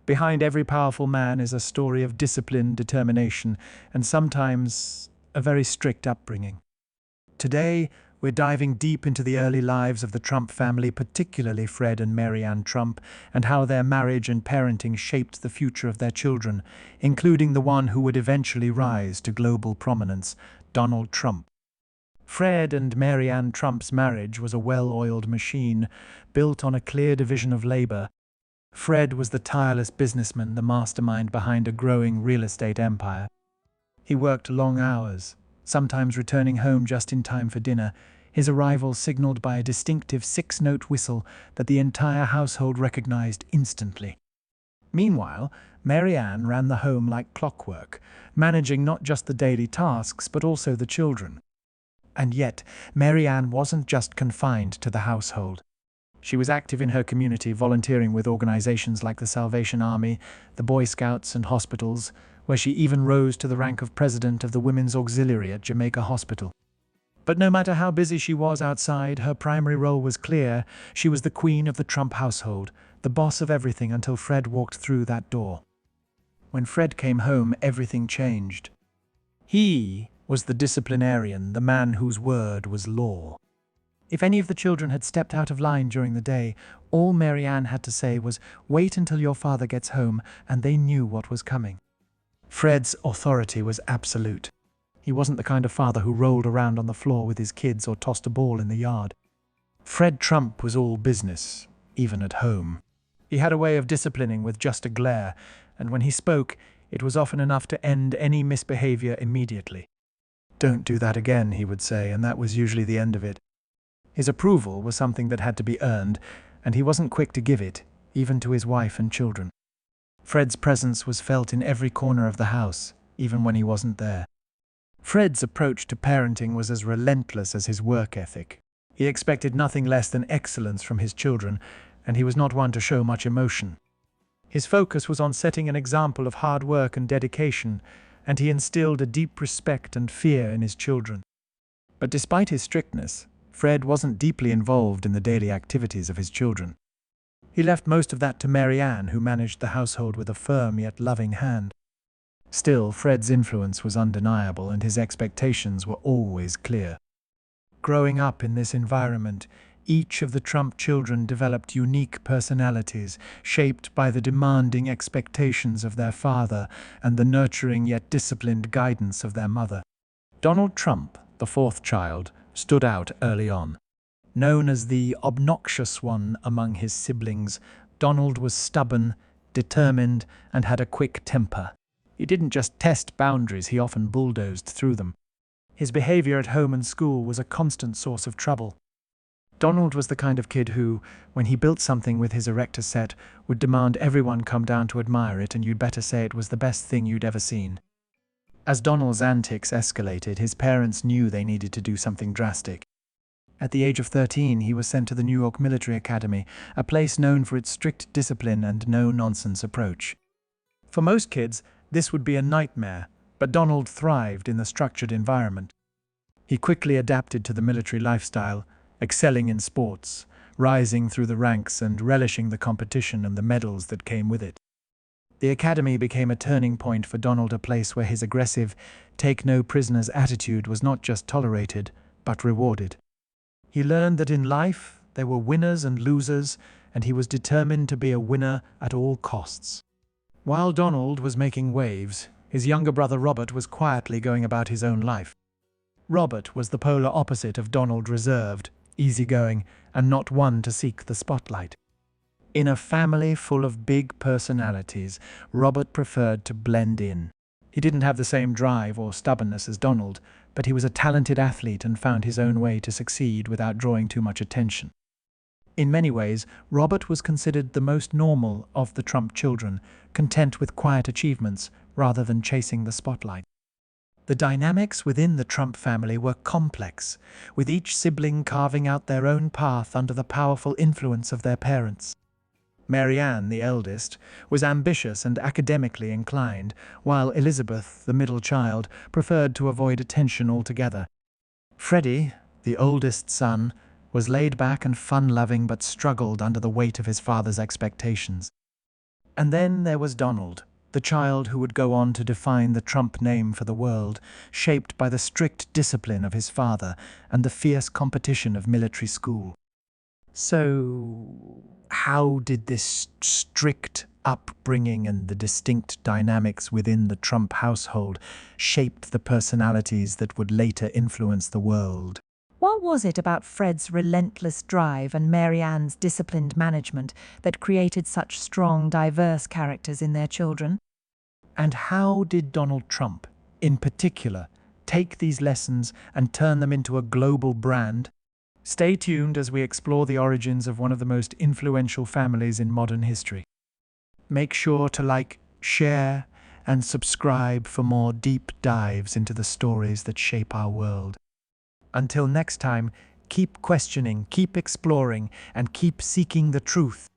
Behind every powerful man is a story of discipline, determination, and sometimes a very strict upbringing. Today, we're diving deep into the early lives of the Trump family, particularly Fred and Mary Ann Trump, and how their marriage and parenting shaped the future of their children, including the one who would eventually rise to global prominence, Donald Trump. Fred and Mary Ann Trump's marriage was a well-oiled machine, built on a clear division of labor. Fred was the tireless businessman, the mastermind behind a growing real estate empire. He worked long hours, sometimes returning home just in time for dinner, his arrival signaled by a distinctive six-note whistle that the entire household recognized instantly. Meanwhile, Mary Ann ran the home like clockwork, managing not just the daily tasks but also the children. And yet, Mary Ann wasn't just confined to the household. She was active in her community, volunteering with organizations like the Salvation Army, the Boy Scouts, and hospitals, where she even rose to the rank of president of the Women's Auxiliary at Jamaica Hospital. But no matter how busy she was outside, her primary role was clear. She was the queen of the Trump household, the boss of everything until Fred walked through that door. When Fred came home, everything changed. He was the disciplinarian, the man whose word was law. If any of the children had stepped out of line during the day, all Mary Ann had to say was, "Wait until your father gets home," and they knew what was coming. Fred's authority was absolute. He wasn't the kind of father who rolled around on the floor with his kids or tossed a ball in the yard. Fred Trump was all business, even at home. He had a way of disciplining with just a glare, and when he spoke, it was often enough to end any misbehavior immediately. "Don't do that again," he would say, and that was usually the end of it. His approval was something that had to be earned, and he wasn't quick to give it, even to his wife and children. Fred's presence was felt in every corner of the house, even when he wasn't there. Fred's approach to parenting was as relentless as his work ethic. He expected nothing less than excellence from his children, and he was not one to show much emotion. His focus was on setting an example of hard work and dedication, and he instilled a deep respect and fear in his children. But despite his strictness, Fred wasn't deeply involved in the daily activities of his children. He left most of that to Mary Ann, who managed the household with a firm yet loving hand. Still, Fred's influence was undeniable, and his expectations were always clear. Growing up in this environment, each of the Trump children developed unique personalities, shaped by the demanding expectations of their father and the nurturing yet disciplined guidance of their mother. Donald Trump, the fourth child, stood out early on. Known as the obnoxious one among his siblings, Donald was stubborn, determined, and had a quick temper. He didn't just test boundaries, he often bulldozed through them. His behavior at home and school was a constant source of trouble. Donald was the kind of kid who, when he built something with his erector set, would demand everyone come down to admire it, and you'd better say it was the best thing you'd ever seen. As Donald's antics escalated, his parents knew they needed to do something drastic. At the age of 13, he was sent to the New York Military Academy, a place known for its strict discipline and no-nonsense approach. For most kids, this would be a nightmare, but Donald thrived in the structured environment. He quickly adapted to the military lifestyle, excelling in sports, rising through the ranks and relishing the competition and the medals that came with it. The academy became a turning point for Donald, a place where his aggressive, take-no-prisoners attitude was not just tolerated, but rewarded. He learned that in life there were winners and losers, and he was determined to be a winner at all costs. While Donald was making waves, his younger brother Robert was quietly going about his own life. Robert was the polar opposite of Donald, reserved, easygoing, and not one to seek the spotlight. In a family full of big personalities, Robert preferred to blend in. He didn't have the same drive or stubbornness as Donald, but he was a talented athlete and found his own way to succeed without drawing too much attention. In many ways, Robert was considered the most normal of the Trump children, content with quiet achievements rather than chasing the spotlight. The dynamics within the Trump family were complex, with each sibling carving out their own path under the powerful influence of their parents. Mary Ann, the eldest, was ambitious and academically inclined, while Elizabeth, the middle child, preferred to avoid attention altogether. Freddie, the oldest son, was laid back and fun-loving but struggled under the weight of his father's expectations. And then there was Donald, the child who would go on to define the Trump name for the world, shaped by the strict discipline of his father and the fierce competition of military school. So, how did this strict upbringing and the distinct dynamics within the Trump household shape the personalities that would later influence the world? What was it about Fred's relentless drive and Mary Ann's disciplined management that created such strong, diverse characters in their children? And how did Donald Trump, in particular, take these lessons and turn them into a global brand? Stay tuned as we explore the origins of one of the most influential families in modern history. Make sure to like, share, and subscribe for more deep dives into the stories that shape our world. Until next time, keep questioning, keep exploring, and keep seeking the truth.